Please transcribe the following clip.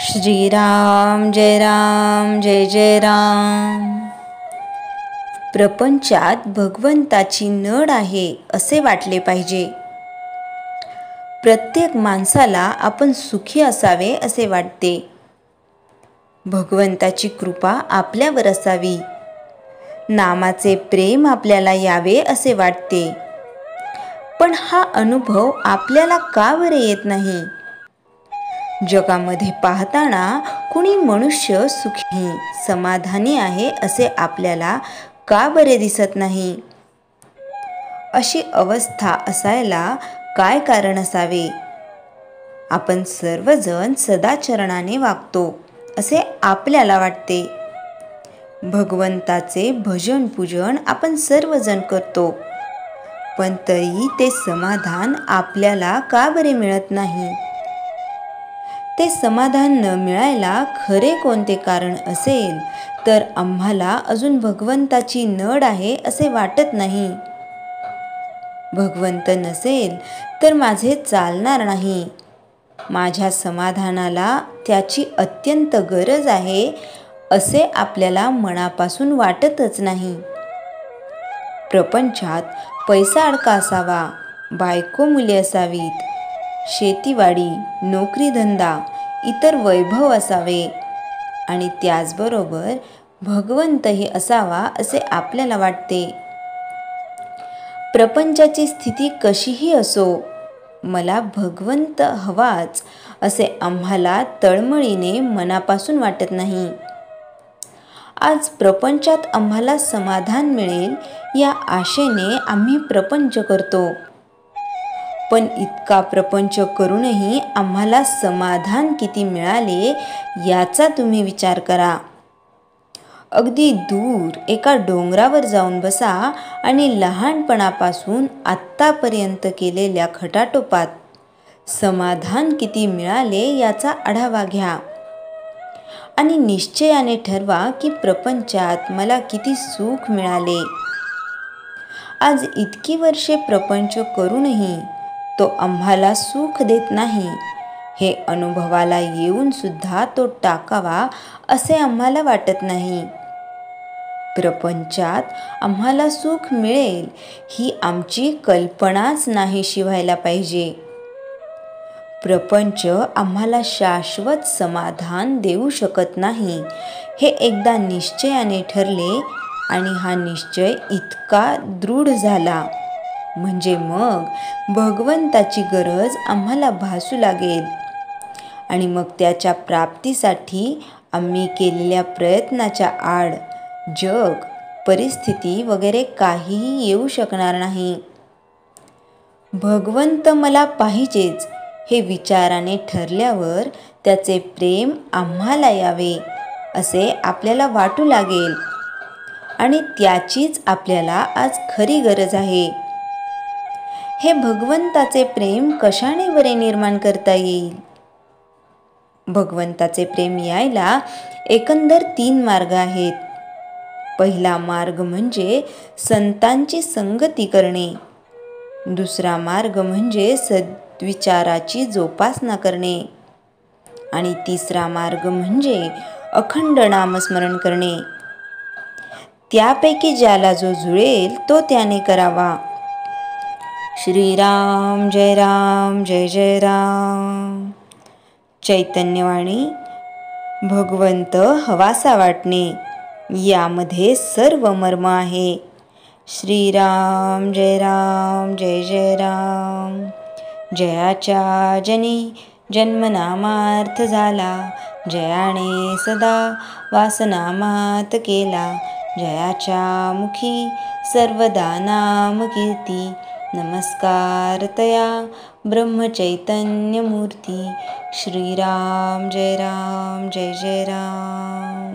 श्रीराम जय राम जय जय राम। प्रपंचात भगवंताची नड आहे असे वाटले पाहिजे। प्रत्येक माणसाला आपण सुखी असावे असे वाटते। भगवंताची कृपा आपल्यावर असावी, नामाचे प्रेम आपल्याला यावे असे वाटते। पण हा अनुभव आपल्याला का बरे येत नाही? जगामध्ये पाहताना कुणी मनुष्य सुखी समाधानी आहे असे आपल्याला का बरे दिसत नाही? अशी अवस्था असायला काय कारण असावे? आपण सर्वजण सदाचरणाने वागतो असे आपल्याला वाटते। भगवंताचे भजन पूजन आपण सर्वजण करतो, पण तरी ते समाधान आपल्याला का बरे मिळत नाही? ते समाधान न मिळायला खरे कोणते कारण असेल तर आम्हाला अजून भगवंताची नड आहे असे वाटत नाही। भगवंत नसेल तर माझे चालणार नाही, माझ्या समाधानाला त्याची अत्यंत गरज आहे असे आपल्याला मनापासून वाटतच नाही। प्रपंचात पैसा अडका असावा, बायको मुले असावीत, शेतीवाडी नोकरी धंदा इतर वैभव असावे आणि त्याचबरोबर भगवंतही असावा असे आपल्याला वाटते। प्रपंचाची स्थिती कशीही असो, मला भगवंत हवाच असे आम्हाला तळमळीने मनापासून वाटत नाही। आज प्रपंचात आम्हाला समाधान मिळेल या आशेने आम्ही प्रपंच करतो, पण इतका प्रपंच करूनही आम्हाला समाधान किती मिळाले याचा तुम्ही विचार करा। अगदी दूर एका डोंगरावर जाऊन बसा आणि लहानपणापासून आत्तापर्यंत केलेल्या खटाटोपात समाधान किती मिळाले याचा आढावा घ्या आणि निश्चयाने ठरवा की प्रपंचात मला किती सुख मिळाले। आज इतकी वर्षे प्रपंच करूनही तो आम्हाला सुख देत नाही, हे अनुभवाला येऊन सुद्धा तो टाकावा असे आम्हाला वाटत नाही। प्रपंचात आम्हाला सुख मिळेल ही आमची कल्पनाच नाहीशी व्हायला पाहिजे। प्रपंच आम्हाला शाश्वत समाधान देऊ शकत नाही हे एकदा निश्चयाने ठरले आणि हा निश्चय इतका दृढ झाला म्हणजे मग भगवंताची गरज आम्हाला भासू लागेल आणि मग त्याच्या प्राप्तीसाठी आम्ही केलेल्या प्रयत्नाच्या आड जग परिस्थिती वगैरे काहीही येऊ शकणार नाही। भगवंत मला पाहिजेच हे विचाराने ठरल्यावर त्याचे प्रेम आम्हाला यावे असे आपल्याला वाटू लागेल आणि त्याचीच आपल्याला आज खरी गरज आहे। हे भगवंताचे प्रेम कशाने बरे निर्माण करता येईल? भगवंताचे प्रेम यायला एकंदर 3 मार्ग आहेत। पहिला मार्ग म्हणजे संतांची संगती करणे, दुसरा मार्ग म्हणजे सद्विचाराची जोपासना करणे आणि तिसरा मार्ग म्हणजे अखंड नामस्मरण करणे। त्यापैकी ज्याला जो जुळेल तो त्याने करावा। श्रीराम जय राम जय जय राम। चैतन्यवाणी भगवंत हवासा वाटणे यामध्ये सर्व मर्म आहे। श्रीराम जय राम जय जय राम। जयाच्या जनी जन्मनामार्थ झाला, जयाने सदा वासनामात केला, जयाच्या मुखी सर्वदा नाम कीर्ती, नमस्कार तया ब्रह्मचैतन्य मूर्ती। श्रीराम जय राम जय जय राम।